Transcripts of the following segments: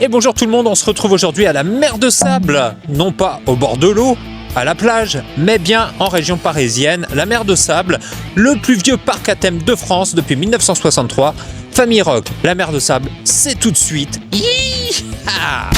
Et bonjour tout le monde, on se retrouve aujourd'hui à la mer de Sable, non pas au bord de l'eau, à la plage, mais bien en région parisienne, la mer de Sable, le plus vieux parc à thème de France depuis 1963. Famille Rock, la mer de Sable, c'est tout de suite. Hi-ha!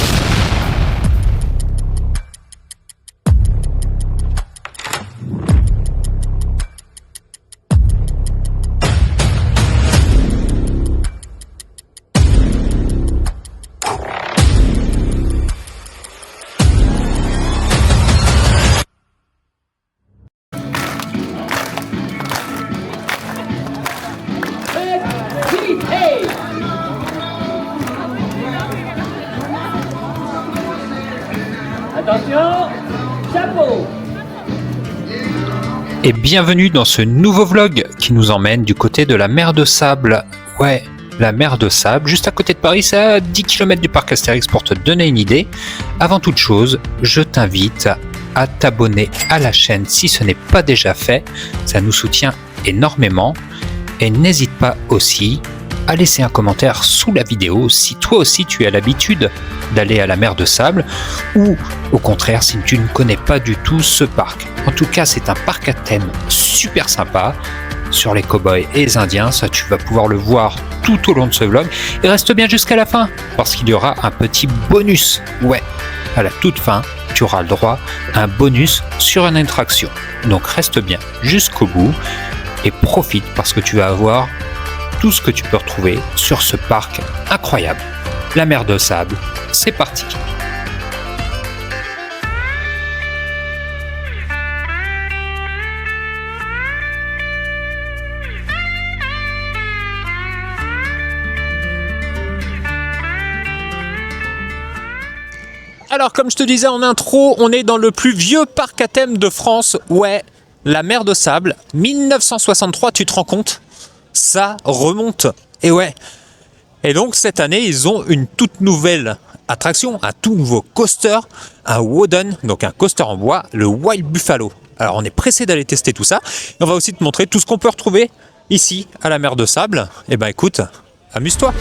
Attention, chapeau. Et bienvenue dans ce nouveau vlog qui nous emmène du côté de la mer de Sable. Ouais, la mer de Sable, juste à côté de Paris, c'est à 10 km du parc Astérix pour te donner une idée. Avant toute chose, je t'invite à t'abonner à la chaîne si ce n'est pas déjà fait. Ça nous soutient énormément. Et n'hésite pas aussi à laisser un commentaire sous la vidéo si toi aussi tu as l'habitude d'aller à la mer de Sable ou au contraire si tu ne connais pas du tout ce parc. En tout cas, c'est un parc à thème super sympa sur les cow-boys et les indiens. Ça, tu vas pouvoir le voir tout au long de ce vlog. Et reste bien jusqu'à la fin parce qu'il y aura un petit bonus. Ouais, à la toute fin, tu auras le droit à un bonus sur une attraction. Donc reste bien jusqu'au bout et profite parce que tu vas avoir tout ce que tu peux retrouver sur ce parc incroyable. La mer de Sable, c'est parti. Alors, comme je te disais en intro, on est dans le plus vieux parc à thème de France. Ouais, la mer de Sable, 1963, tu te rends compte ? Ça remonte. Et ouais. Et donc cette année, ils ont une toute nouvelle attraction, un tout nouveau coaster, un wooden, donc un coaster en bois, le Wild Buffalo. Alors on est pressé d'aller tester tout ça. Et on va aussi te montrer tout ce qu'on peut retrouver ici à la mer de Sable. Et ben écoute, amuse-toi.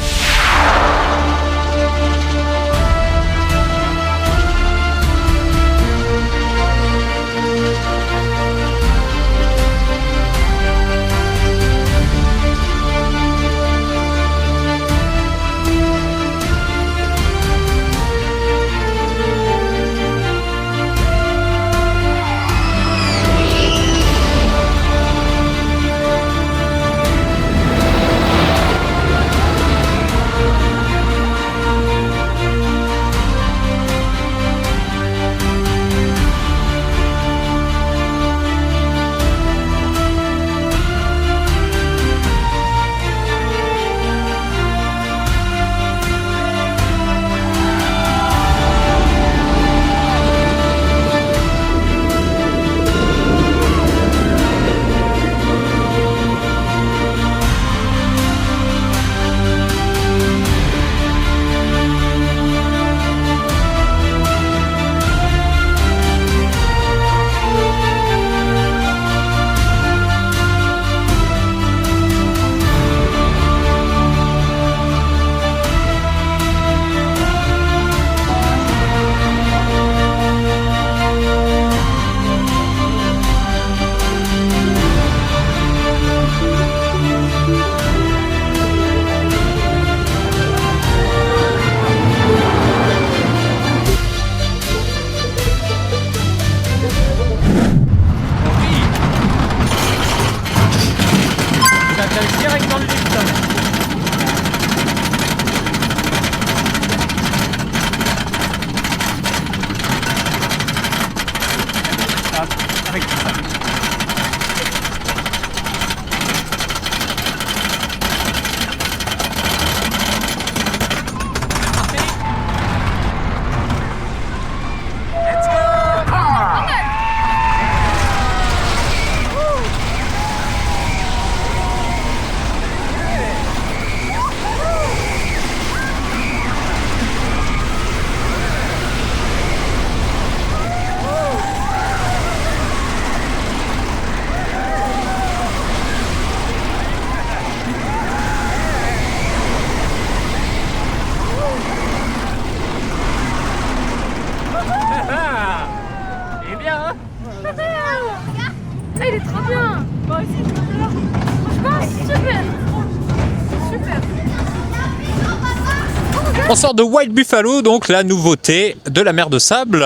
On sort de Wild Buffalo, donc la nouveauté de la mer de sable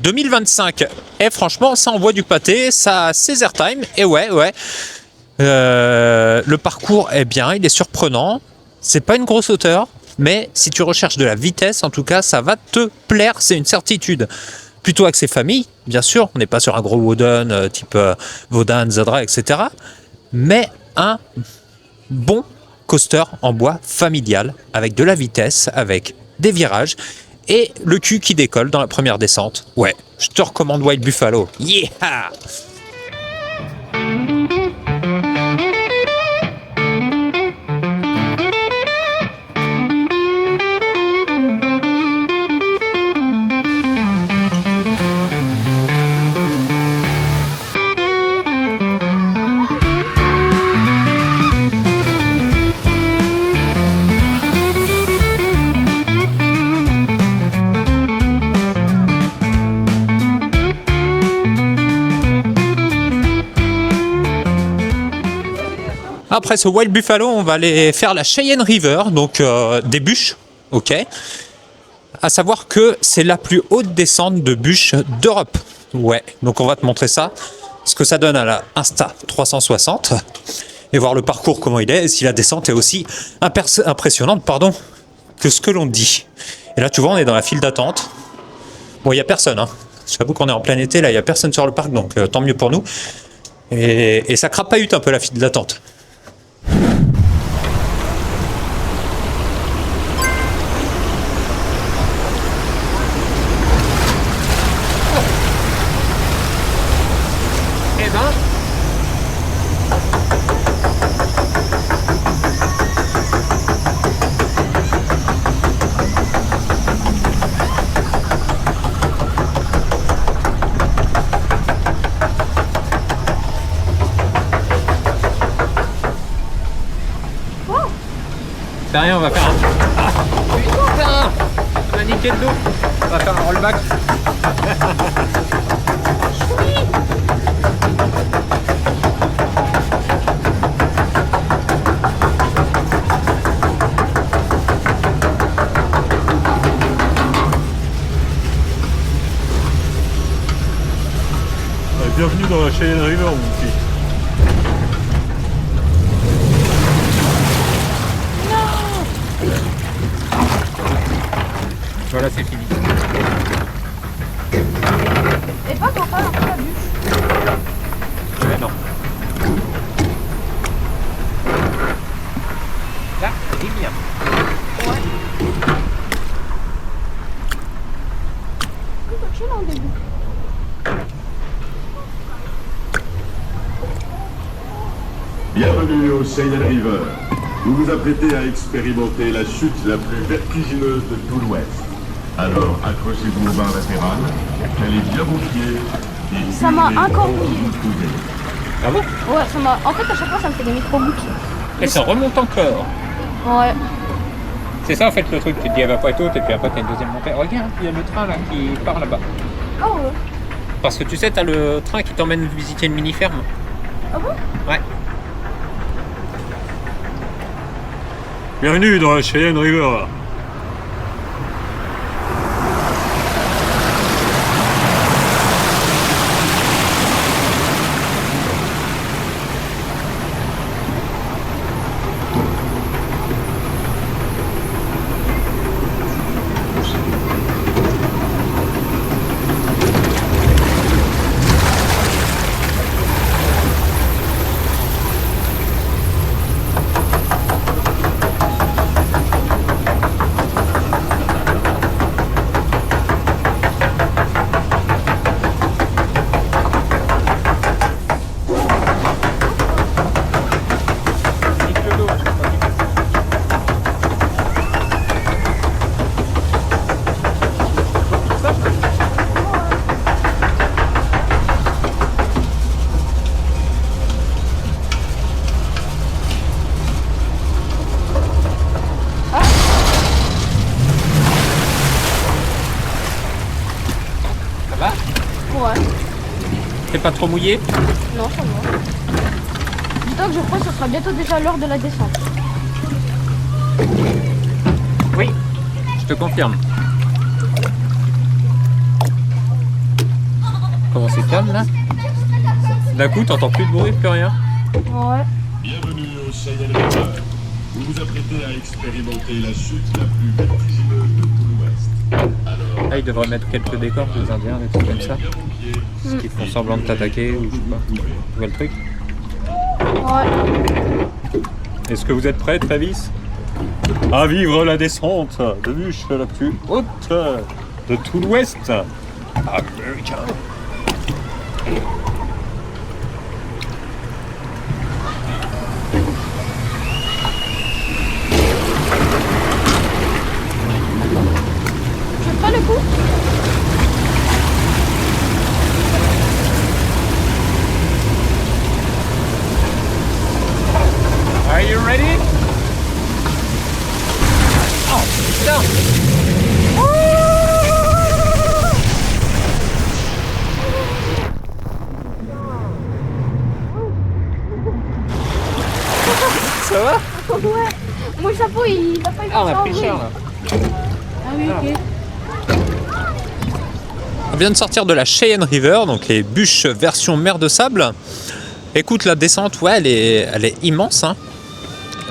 2025. Et franchement, ça envoie du pâté, ça a ses airtime. Et ouais. Le parcours est bien, il est surprenant. C'est pas une grosse hauteur, mais si tu recherches de la vitesse, en tout cas, ça va te plaire, c'est une certitude. Plutôt axé famille, bien sûr. On n'est pas sur un gros wooden type Vaudin, Zadra, etc. Mais un bon coaster en bois familial, avec de la vitesse, avec des virages et le cul qui décolle dans la première descente. Ouais, je te recommande Wild Buffalo. Yeah! Après ce Wild Buffalo, on va aller faire la Cheyenne River, donc des bûches, ok. À savoir que c'est la plus haute descente de bûches d'Europe. Ouais, donc on va te montrer ça, ce que ça donne à la Insta 360, et voir le parcours, comment il est, et si la descente est aussi impressionnante, que ce que l'on dit. Et là, tu vois, on est dans la file d'attente. Bon, il n'y a personne, hein. J'avoue qu'on est en plein été, là, il n'y a personne sur le parc, donc tant mieux pour nous. Et ça crapahute un peu la file d'attente. C'est rien, on va faire un... Ah putain, on a niqué le dos. On va faire un rollback. Bienvenue dans la Cheyenne River, mon petit. Voilà, c'est fini. Et pas qu'on parle un peu la bûche. Ouais, non. Là, c'est bien. Ouais. C'est chill en début. Bienvenue au Cheyenne River. Vous vous apprêtez à expérimenter la chute la plus vertigineuse de tout l'Ouest. Alors accrochez-vous aux barres latérales, calez bien vos pieds et Ça m'a suivez encore où mouillé. vous vous trouvez. Ah bon? Ouais, ça m'a. En fait, à chaque fois, ça me fait des micro-gouttes. Et ça remonte encore. Ouais. C'est ça en fait le truc, tu te dis elle va pas être haute et puis après t'as une deuxième montée. Regarde, il y a le train là qui part là-bas. Ah ouais. Parce que tu sais, t'as le train qui t'emmène visiter une mini-ferme. Ah bon? Ouais. Bienvenue dans la Cheyenne River. Ouais. T'es pas trop mouillé? Non, ça va. Dis-toi que je crois que ce sera bientôt déjà l'heure de la descente. Oui. Je te confirme. Comment c'est calme là? D'un coup, t'entends plus de bruit, plus rien. Ouais. Bienvenue au Cheyenne River. Vous vous apprêtez à expérimenter la chute la plus vertigineuse de tout l'Ouest. Alors, Là, ils devraient mettre quelques décors, des indiens, des trucs comme ça. Qui font semblant de t'attaquer ou je sais pas. Tu vois le truc? Ouais. Est-ce que vous êtes prêts, Travis? À vivre la descente de bûche la plus haute de tout l'Ouest. Américain. Tu veux pas le coup? Are you ready? Oh putain! Ça va? Ouais. Mon chapeau, il a pas été Ah, on a pris changé. cher là. Ah oui, ok. On vient de sortir de la Cheyenne River, donc les bûches version mer de sable. Écoute, la descente, ouais, elle est immense, hein.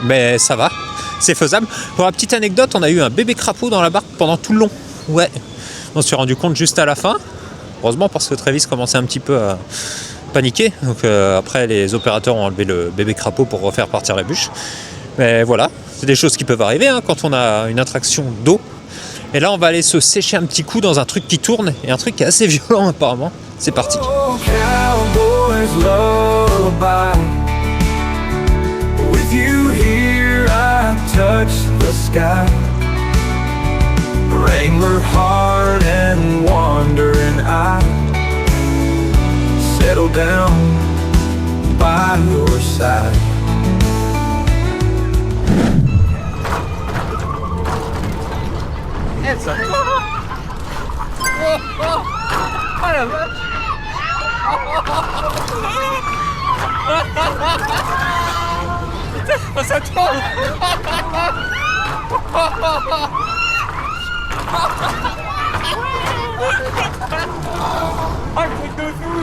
Mais ça va, c'est faisable. Pour la petite anecdote, on a eu un bébé crapaud dans la barque pendant tout le long. Ouais, on s'est rendu compte juste à la fin. Heureusement, parce que Travis commençait un petit peu à paniquer. Donc après, les opérateurs ont enlevé le bébé crapaud pour refaire partir la bûche. Mais voilà, c'est des choses qui peuvent arriver hein, quand on a une attraction d'eau. Et là, on va aller se sécher un petit coup dans un truc qui tourne et un truc qui est assez violent apparemment. C'est parti. Oh, cowboy's lullaby. With you here, I touch the sky. Wrangler heart and wandering eye. Settle down by your side. Ça tourne. Ah, le truc de fou.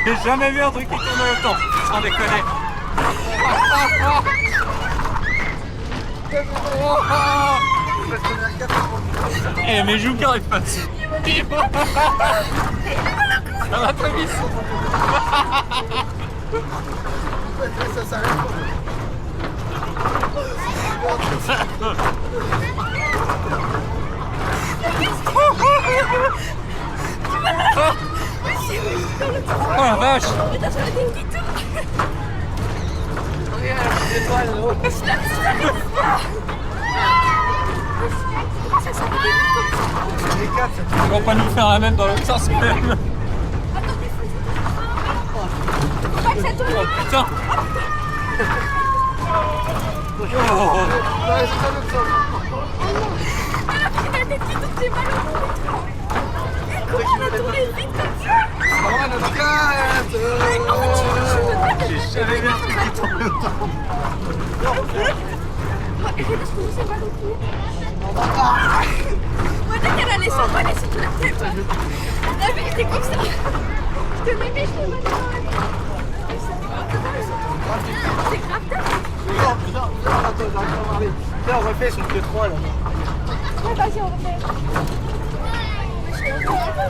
J'ai jamais vu un truc qui tourne autant, sans déconner. Eh mes joues qui arrivent pas dessus. Ça va très vite. Oh la vache. Ils vont pas nous faire la même dans l'autre sens même. Oh putain. J'ai jamais vu un truc qui tombe autant. Moi, dès qu'elle allait s'envoler sur la tête, la vérité comme ça. Je te mets je te c'est grave tard. Là, on refait sur le 3 là. Ouais, vas-y, on refait.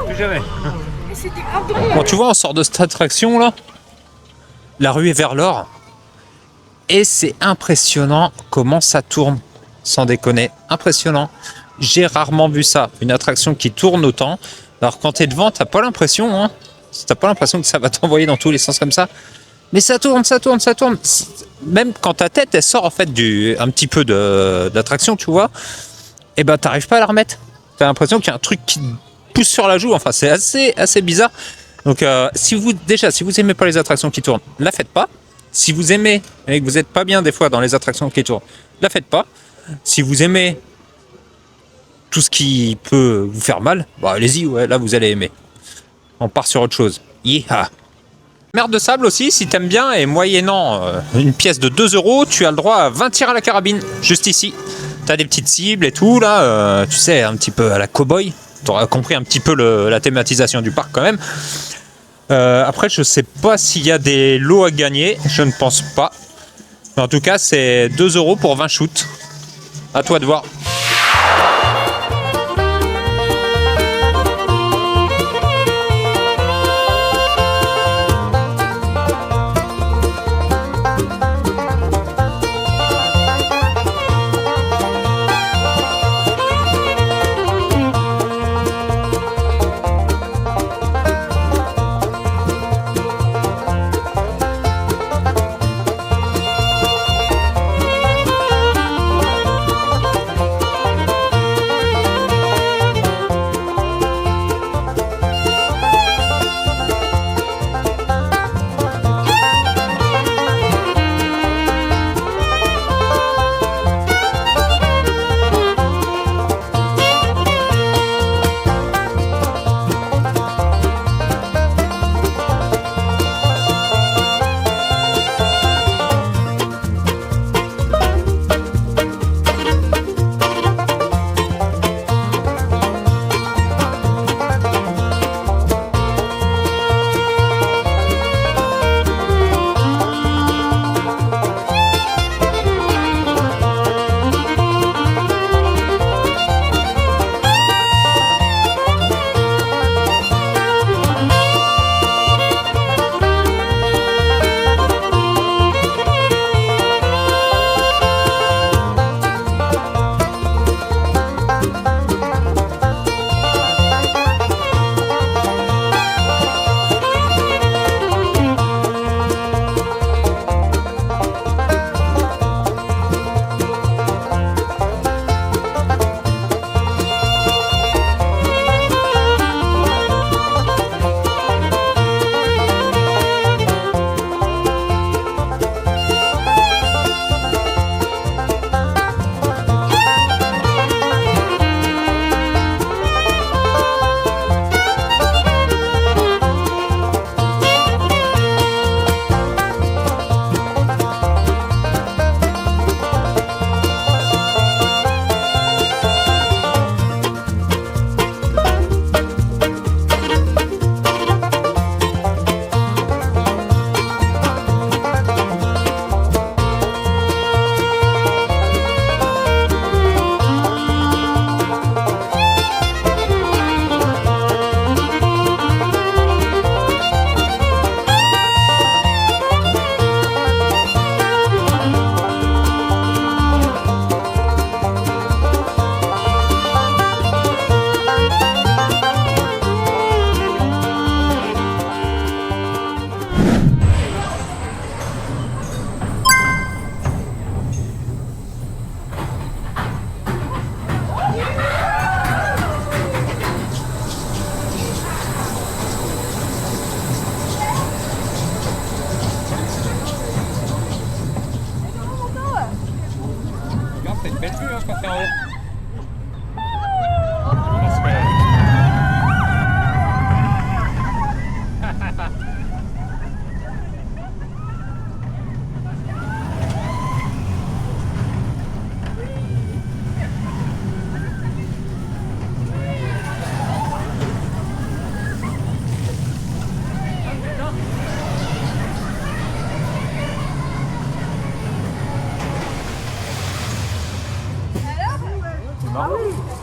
Plus jamais. Mais c'était grave drôle. Bon, tu vois, on sort de cette attraction là. La rue est vers l'or. Et c'est impressionnant comment ça tourne. Sans déconner, impressionnant. J'ai rarement vu ça. Une attraction qui tourne autant. Alors quand t'es devant, t'as pas l'impression, hein. T'as pas l'impression que ça va t'envoyer dans tous les sens comme ça. Mais ça tourne, ça tourne, ça tourne. Même quand ta tête, elle sort en fait un petit peu d'attraction, tu vois. Et ben t'arrives pas à la remettre. T'as l'impression qu'il y a un truc qui pousse sur la joue. Enfin, c'est assez bizarre. Donc si vous aimez pas les attractions qui tournent, la faites pas. Si vous aimez et que vous êtes pas bien des fois dans les attractions qui tournent, la faites pas. Si vous aimez tout ce qui peut vous faire mal, bah allez-y, ouais, là vous allez aimer. On part sur autre chose. Yeeha. Mer de sable aussi, si t'aimes bien, et moyennant une pièce de 2 €, tu as le droit à 20 tirs à la carabine, juste ici. T'as des petites cibles et tout, là, tu sais, un petit peu à la cow-boy. T'auras compris un petit peu la thématisation du parc quand même. Après, je sais pas s'il y a des lots à gagner, je ne pense pas. Mais en tout cas, c'est 2 € pour 20 shoots. À toi de voir.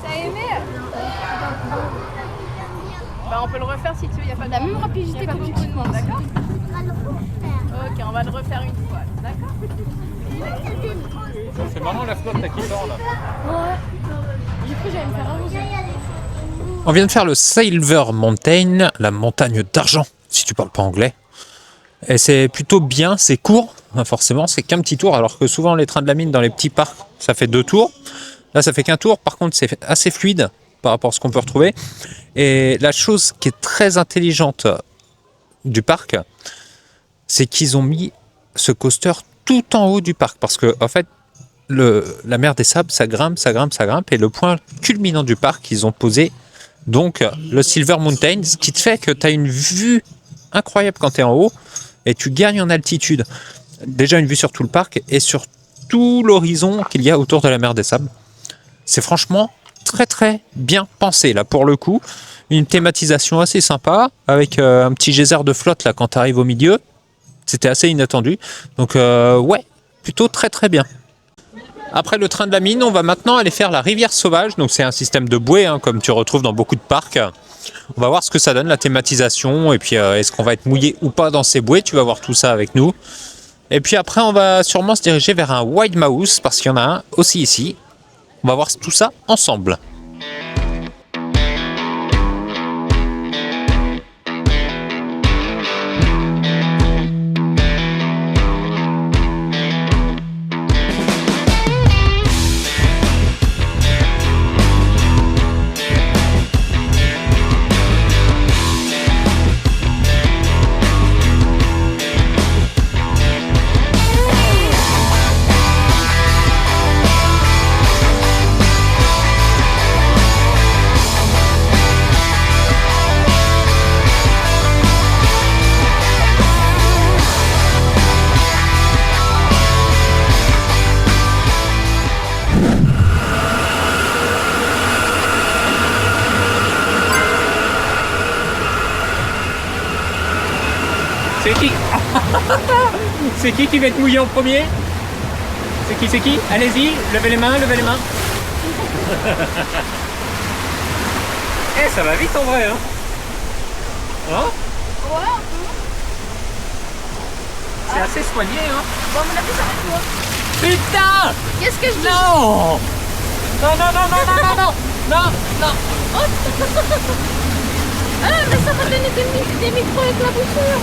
T'as aimé? Bah on peut le refaire si tu veux, y a pas de... La même rapidité que beaucoup de monde, d'accord? Ok, on va le refaire une fois, d'accord? C'est marrant la flotte là qui sort là. Ouais. Du coup j'allais me faire arroser. On vient de faire le Silver Mountain, la montagne d'argent, si tu parles pas anglais. Et c'est plutôt bien, c'est court, forcément, c'est qu'un petit tour, alors que souvent les trains de la mine dans les petits parcs, ça fait 2 tours. Là, ça fait qu'un tour, par contre, c'est assez fluide par rapport à ce qu'on peut retrouver. Et la chose qui est très intelligente du parc, c'est qu'ils ont mis ce coaster tout en haut du parc, parce que, en fait, la mer des sables, ça grimpe, et le point culminant du parc, ils ont posé donc le Silver Mountain, ce qui te fait que tu as une vue incroyable quand tu es en haut et tu gagnes en altitude. Déjà une vue sur tout le parc et sur tout l'horizon qu'il y a autour de la mer des Sables. C'est franchement très très bien pensé là pour le coup. Une thématisation assez sympa avec un petit geyser de flotte là quand tu arrives au milieu. C'était assez inattendu. Donc ouais, plutôt très très bien. Après le train de la mine, on va maintenant aller faire la rivière sauvage. Donc c'est un système de bouée hein, comme tu retrouves dans beaucoup de parcs. On va voir ce que ça donne la thématisation et puis est-ce qu'on va être mouillé ou pas dans ces bouées. Tu vas voir tout ça avec nous. Et puis après on va sûrement se diriger vers un Wild Mouse parce qu'il y en a un aussi ici. On va voir tout ça ensemble. C'est qui? C'est qui va être mouillé en premier? C'est qui? Allez-y, levez les mains, levez les mains. Eh, ça va vite en vrai, hein? Hein? Ouais, un peu. C'est assez soigné, hein? Bon, à mon avis, ça va être toi. Putain! Qu'est-ce que je dis? Non! Non, non, non, non, non, non, non! Non, non! Ah, mais ça va donner des micros avec la boussure.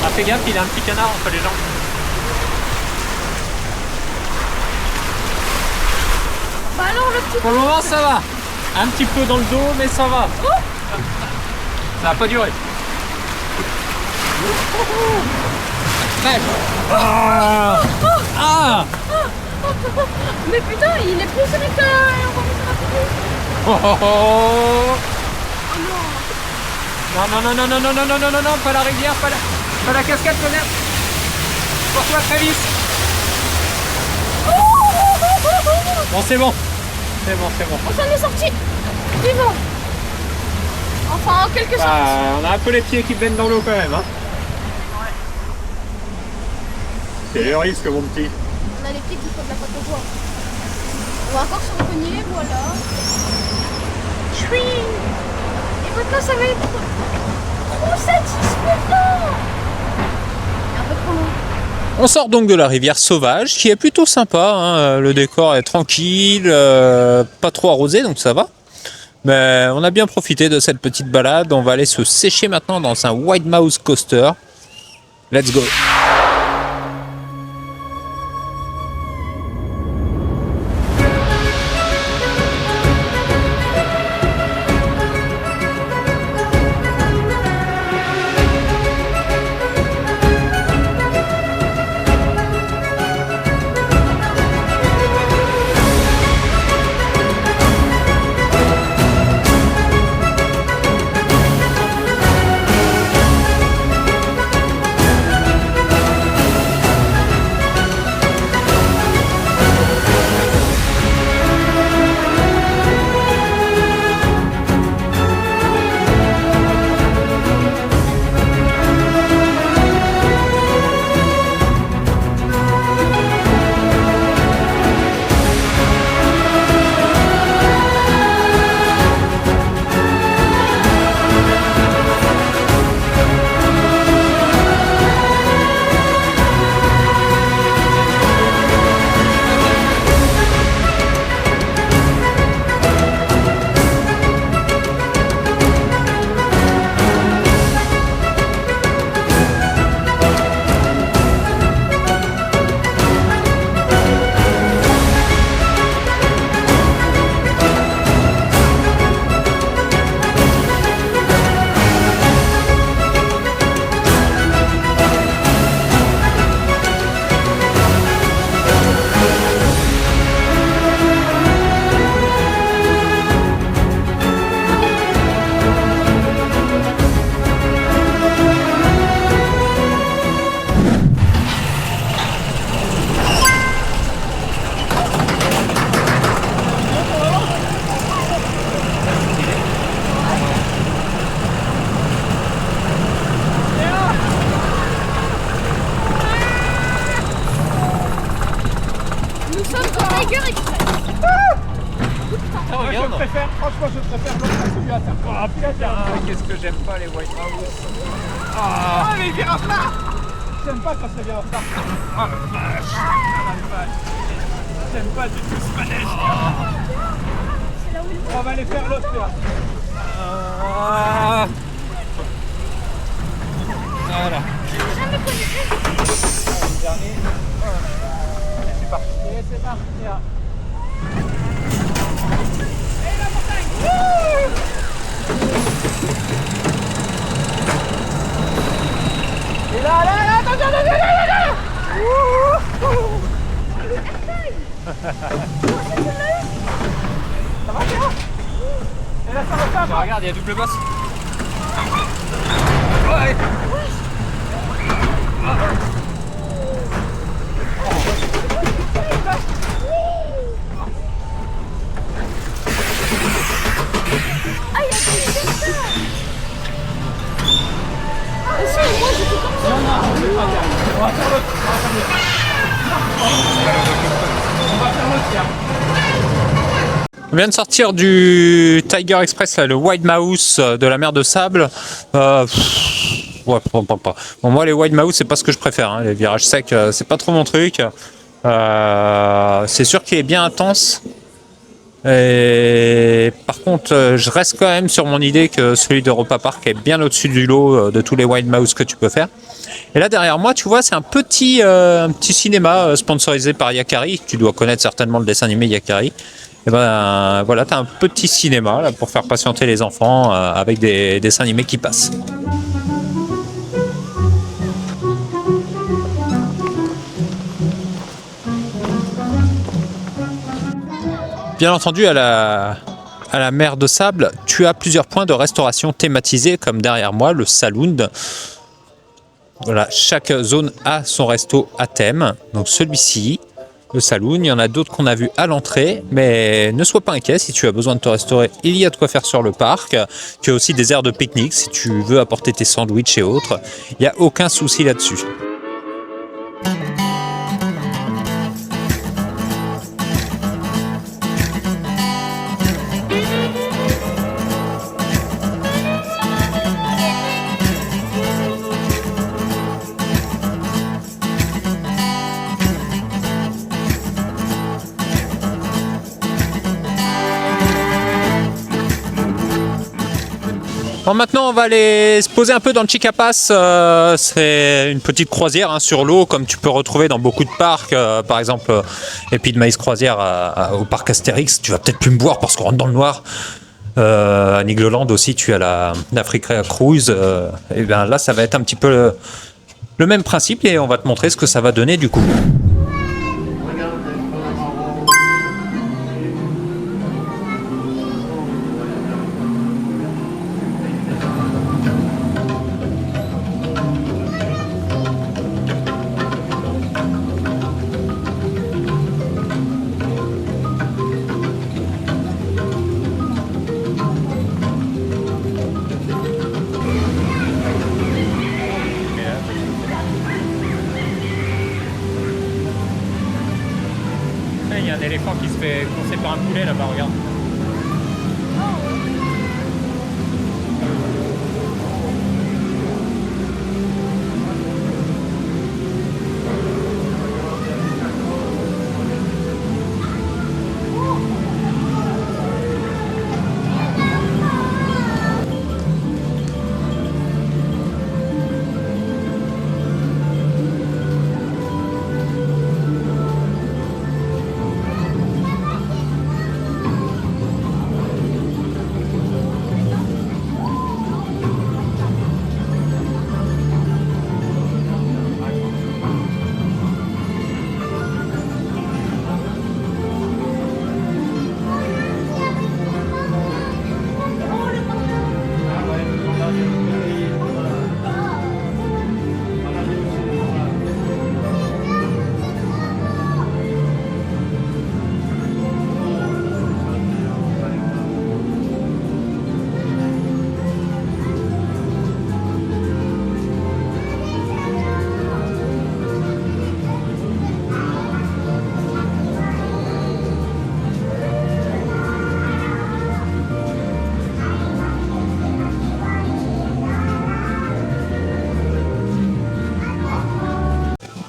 Ah, fais gaffe, il a un petit canard entre les jambes. Bah alors, le petit... Pour le moment, ça va. Un petit peu dans le dos, mais ça va. Ça va pas durer. Ah! Ah! Mais putain, il est plus serré que... On va mettre rapide. Oh, oh, oh. Non, non, non, non, non, non, non, non, non, non, non, pas la rivière, pas la cascade, connard. Pour toi, Travis. Bon, c'est bon. C'est bon, c'est bon. On s'en est sorti. Vivant. Enfin, en quelque sorte. On a un peu les pieds qui baignent dans l'eau quand même, hein. C'est le risque, mon petit. On a les pieds qui font de la pâte au bois. On va encore se recogner, voilà. Chouii. Et maintenant, ça va être trop satisfaisant. Et un peu trop long. On sort donc de la rivière sauvage qui est plutôt sympa, hein. Le décor est tranquille, pas trop arrosé donc ça va. Mais on a bien profité de cette petite balade, on va aller se sécher maintenant dans un Wild Mouse Coaster. Let's go! qu'est-ce que j'aime pas les White Mouse. Ah, mais il vire en retard. J'aime pas quand ça vient en retard. J'aime pas du tout ce manège. C'est là où il va. On va aller faire l'autre là. Voilà. Jamais connu. Le dernier. C'est parti. Et c'est parti. Et la montagne. Et là, attention, ça va bien. Et là, ça va pas. Regarde, il y a double boss. Ouais. Ah, il a fait ça. Ah, si, moi j'étais comme ça. On va faire l'autre. On va faire l'autre, tiens. On vient de sortir du Tiger Express, là, le White Mouse de la mer de sable. Ouais, pas. Bon, moi, les White Mouse, c'est pas ce que je préfère. Hein. Les virages secs, c'est pas trop mon truc. C'est sûr qu'il est bien intense. Et par contre, je reste quand même sur mon idée que celui d'Europa Park est bien au-dessus du lot de tous les White Mouse que tu peux faire. Et là derrière moi, tu vois, c'est un petit cinéma sponsorisé par Yakari. Tu dois connaître certainement le dessin animé Yakari. Et ben voilà, tu as un petit cinéma là, pour faire patienter les enfants avec des dessins animés qui passent. Bien entendu, à la mer de sable, tu as plusieurs points de restauration thématisés, comme derrière moi, le Saloon. Voilà, chaque zone a son resto à thème. Donc celui-ci, le Saloon, il y en a d'autres qu'on a vus à l'entrée, mais ne sois pas inquiet, si tu as besoin de te restaurer, il y a de quoi faire sur le parc. Tu as aussi des aires de pique-nique, si tu veux apporter tes sandwichs et autres. Il n'y a aucun souci là-dessus. Bon, maintenant on va aller se poser un peu dans le Chica Pass. C'est une petite croisière sur l'eau comme tu peux retrouver dans beaucoup de parcs, par exemple Épi de Maïs Croisière au parc Astérix. Tu vas peut-être plus me voir parce qu'on rentre dans le noir. À Nigloland aussi tu as l'Africa Cruise. Et bien là ça va être un petit peu le même principe et on va te montrer ce que ça va donner du coup. Il y a un éléphant qui se fait courser par un poulet là-bas, regarde.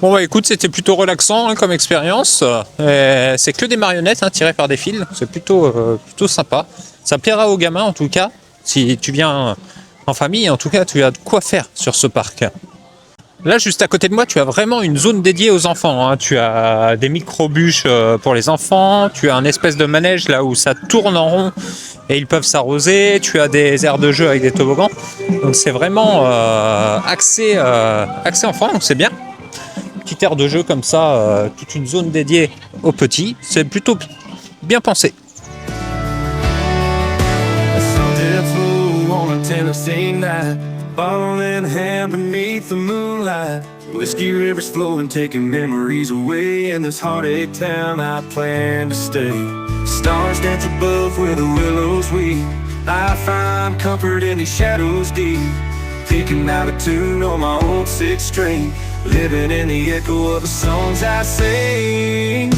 Bon bah écoute, c'était plutôt relaxant hein, comme expérience. C'est que des marionnettes hein, tirées par des fils. C'est plutôt sympa. Ça plaira aux gamins en tout cas. Si tu viens en famille, en tout cas, tu as de quoi faire sur ce parc. Là, juste à côté de moi, tu as vraiment une zone dédiée aux enfants. Hein. Tu as des micro-bûches pour les enfants. Tu as un espèce de manège là où ça tourne en rond et ils peuvent s'arroser. Tu as des aires de jeu avec des toboggans. Donc c'est vraiment axé enfant, donc c'est bien. Petite aire de jeu comme ça, toute une zone dédiée aux petits. C'est plutôt bien pensé. Tennessee night, bottle in hand beneath the moonlight. Whiskey rivers flowing, taking memories away. In this heartache town, I plan to stay. Stars dance above where the willows weep. I find comfort in these shadows deep. Picking out a tune on my old sixth string, living in the echo of the songs I sing.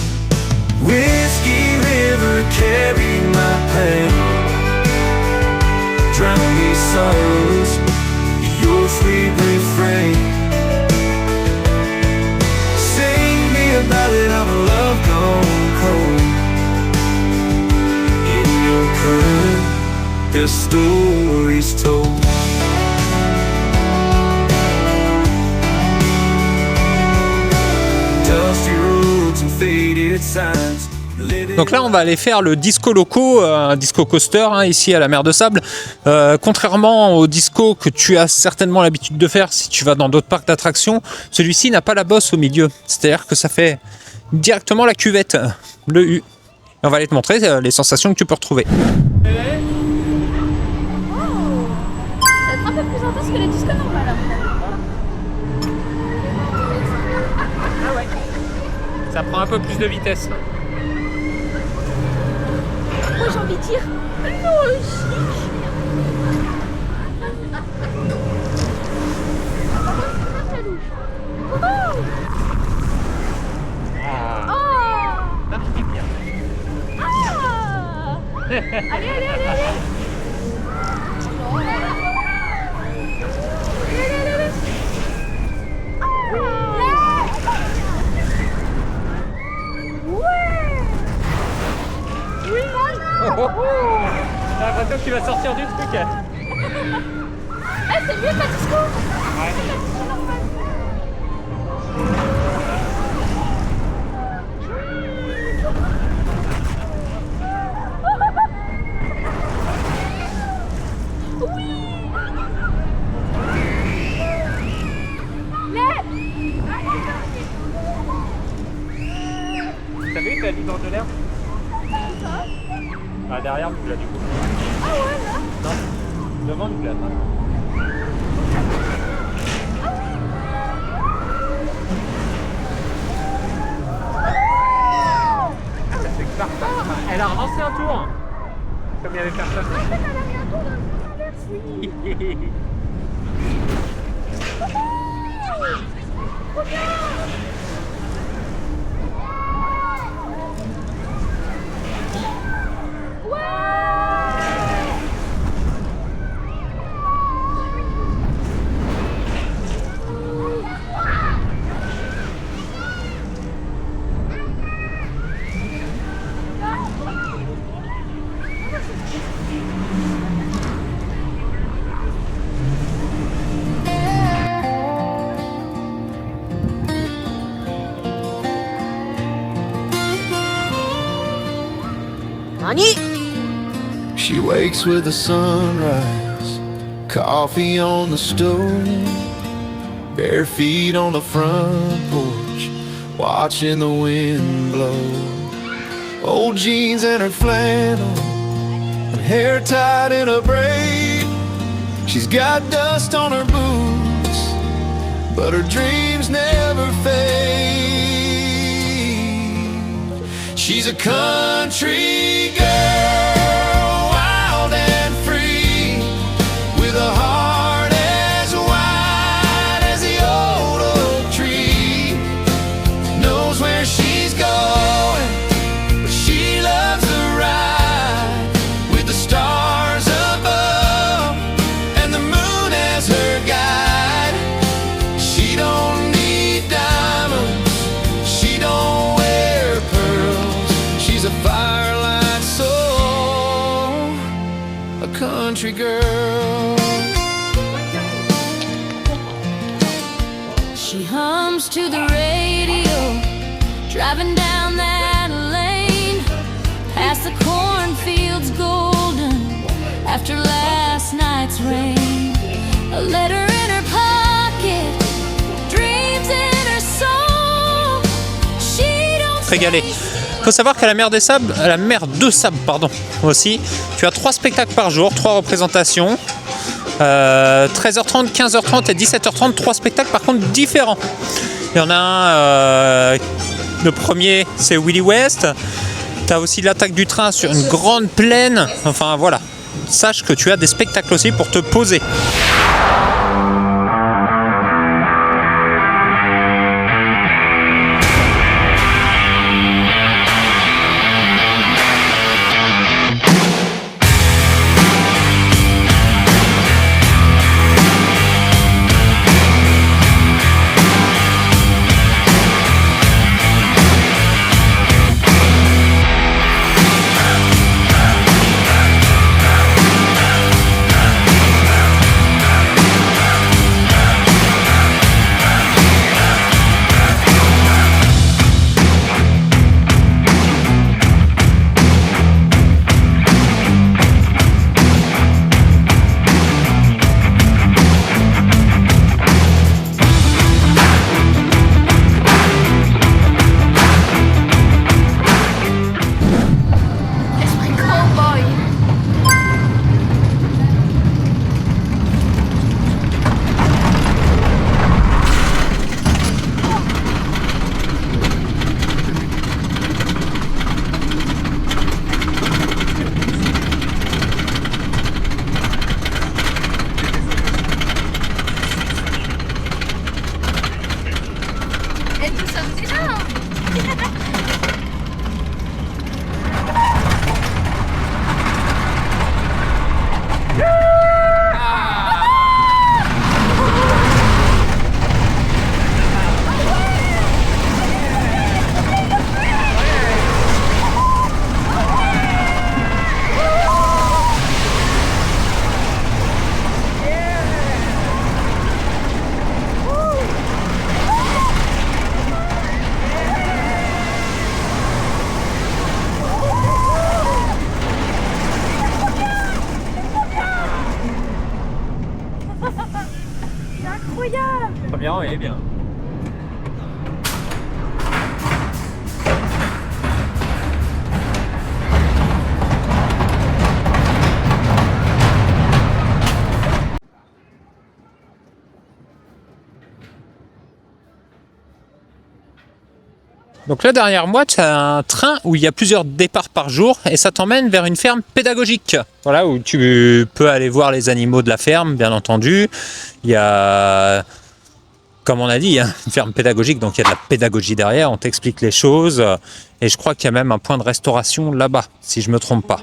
Whiskey river, carry my pain. Drown these sorrows, your sweet refrain. Sing me a ballad of a love gone cold. In your current, the story's told. Dusty roads and faded signs. Donc là, on va aller faire le disco loco, un disco coaster hein, ici à la Mer de Sable. Contrairement au disco que tu as certainement l'habitude de faire si tu vas dans d'autres parcs d'attractions, celui-ci n'a pas la bosse au milieu. C'est-à-dire que ça fait directement la cuvette, le U. Et on va aller te montrer les sensations que tu peux retrouver. Ça va être un peu plus intense que les discos normales. Ah ouais. Ça prend un peu plus de vitesse. Moi j'ai envie de dire logique. Ah. Oh. Allez, allez, allez, allez. J'ai l'impression que tu vas sortir du truc. Eh, c'est mieux que la disco. T'as vu la libre de l'herbe? Ah, derrière nous là du coup. Ah ouais là. Non, devant nous là. C'est que partant. Elle a relancé un tour. Comme il y avait personne. En fait, elle a mis un tour dans le traverse. She wakes with the sunrise, coffee on the stove, bare feet on the front porch, watching the wind blow. Old jeans and her flannel, and hair tied in a braid. She's got dust on her boots, but her dreams never fade. She's a country girl, wild and free, with a heart as wide as the old oak tree. Knows where she's going, but she loves the ride, with the stars above and the moon as her guide. She don't need diamonds country girl. She hums to the radio, driving down that lane, past the cornfields golden after last night's rain. A letter in her pocket, dreams in her soul. She don't Régalé. Faut savoir qu'à la mer des Sables, à la mer de Sable, pardon, aussi, tu as 3 spectacles par jour, 3 représentations. 13h30, 15h30 et 17h30, 3 spectacles par contre différents. Il y en a un, le premier c'est Willie West, tu as aussi l'attaque du train sur une grande plaine, enfin voilà, sache que tu as des spectacles aussi pour te poser. Très bien, oui, bien. Donc là, derrière moi, tu as un train où il y a plusieurs départs par jour et ça t'emmène vers une ferme pédagogique. Voilà, où tu peux aller voir les animaux de la ferme, bien entendu. Il y a, comme on a dit, hein, une ferme pédagogique, donc il y a de la pédagogie derrière, on t'explique les choses. Et je crois qu'il y a même un point de restauration là-bas, si je ne me trompe pas.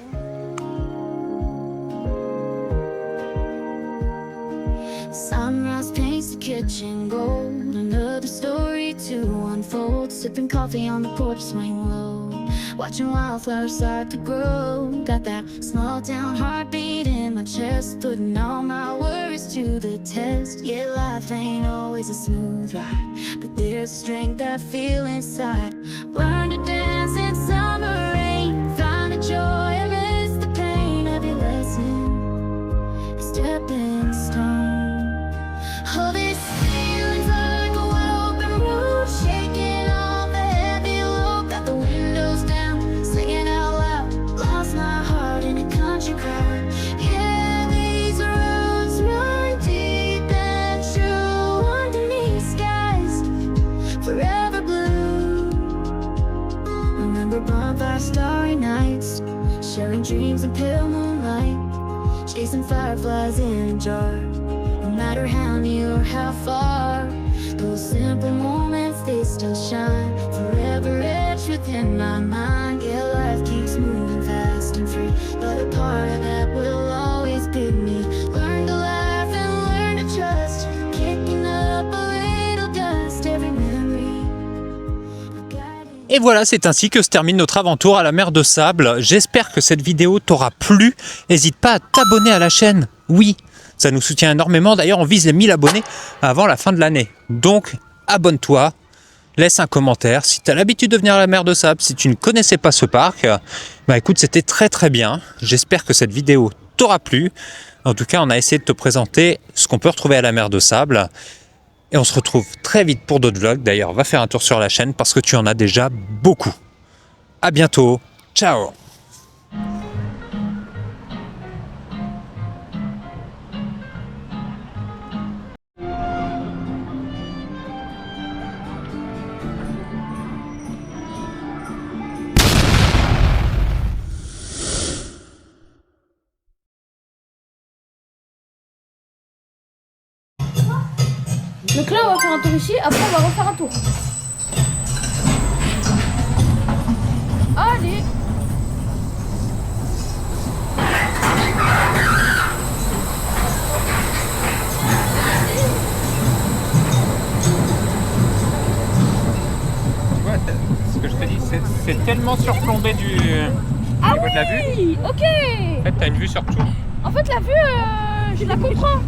Sunrise paints the kitchen gold. Another story to unfold. Sipping coffee on the porch swing low. Watching wildflowers start to grow. Got that small town heartbeat in my chest. Putting all my worries to the test. Yeah, life ain't always a smooth ride, but there's strength I feel inside. Learn to dance in summer rain. Find the joy amidst the pain. Every lesson, a stepping stone. Oh, this feeling's like a wide open road, shaking off the heavy load. Got the windows down, singing out loud. Lost my heart in a country crowd. Yeah, these roads run deep and true, underneath skies forever blue. Remember bonfire starry nights, sharing dreams in pale moonlight, chasing fireflies in a jar. No matter how near or how far, those simple moments, they still shine, forever etched within my mind. Yeah, life keeps moving fast and free, but a part of that will always be me. Learn to laugh and learn to trust, kicking up a little dust, every memory. Et voilà, c'est ainsi que se termine notre aventure à la mer de sable. J'espère que cette vidéo t'aura plu. N'hésite pas à t'abonner à la chaîne. Oui, ça nous soutient énormément. D'ailleurs, on vise les 1000 abonnés avant la fin de l'année. Donc, abonne-toi, laisse un commentaire. Si tu as l'habitude de venir à la mer de sable, si tu ne connaissais pas ce parc, bah écoute, c'était très très bien. J'espère que cette vidéo t'aura plu. En tout cas, on a essayé de te présenter ce qu'on peut retrouver à la mer de sable. Et on se retrouve très vite pour d'autres vlogs. D'ailleurs, va faire un tour sur la chaîne parce que tu en as déjà beaucoup. À bientôt. Ciao. Donc là, on va faire un tour ici, après on va refaire un tour. Allez. Ouais, ce que je te dis, c'est tellement surplombé du niveau de la vue. Oui, ok. En fait, t'as une vue sur tout. En fait, la vue, je la comprends.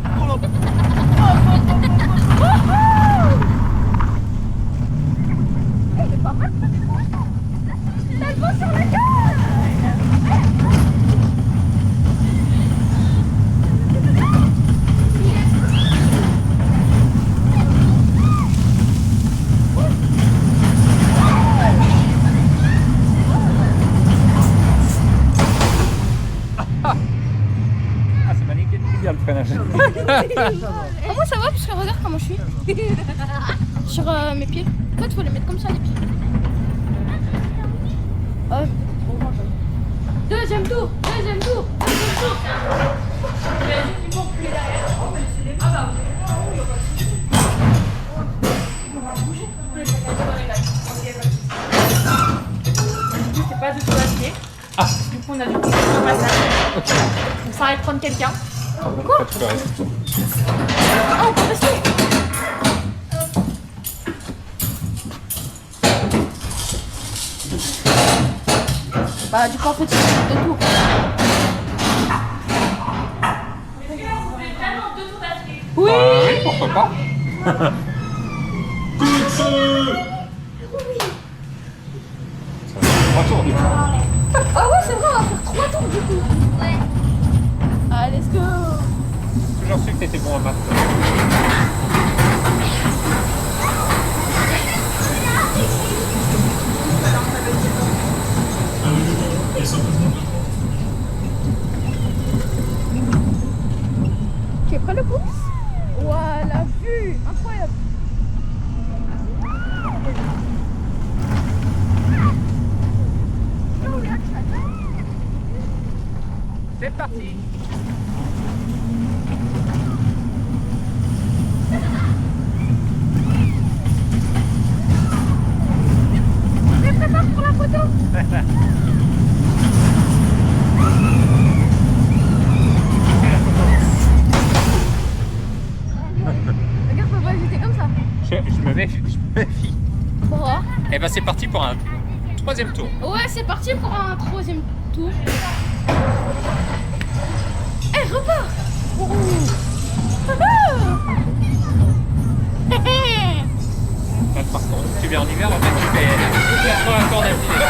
Elle est pas mal. T'as le vent sur la gueule. Ah, c'est magnifique, c'est bien le freinage. Moi ça va parce que regarde comment je suis sur mes pieds. En fait, faut les mettre comme ça les pieds. Deuxième tour, deuxième tour, deuxième tour. C'est pas du tout acheté. Ah. Du coup, on a du coup un passage. On s'arrête prendre quelqu'un. Quoi tu peux rester. Ah, on peut rester. Bah du coup en fait c'est deux tours. Oui. Oui, pourquoi pas. Trois tours du coup. Ah ouais c'est vrai, on va faire 3 tours du coup. Ouais. Allez, let's go. J'ai toujours su que t'étais bon à maths. Tu es prêt le coup? Ouah, la vue, incroyable. C'est parti. Tu es prépare pour la photo? Regarde papa, j'étais comme ça. Je me méfie. Pourquoi? Et ben c'est parti pour un troisième tour. Ouais, c'est parti pour un troisième tour. Eh, repars. Par contre, tu viens en hiver, en fait tu fais 4 accords d'affilée.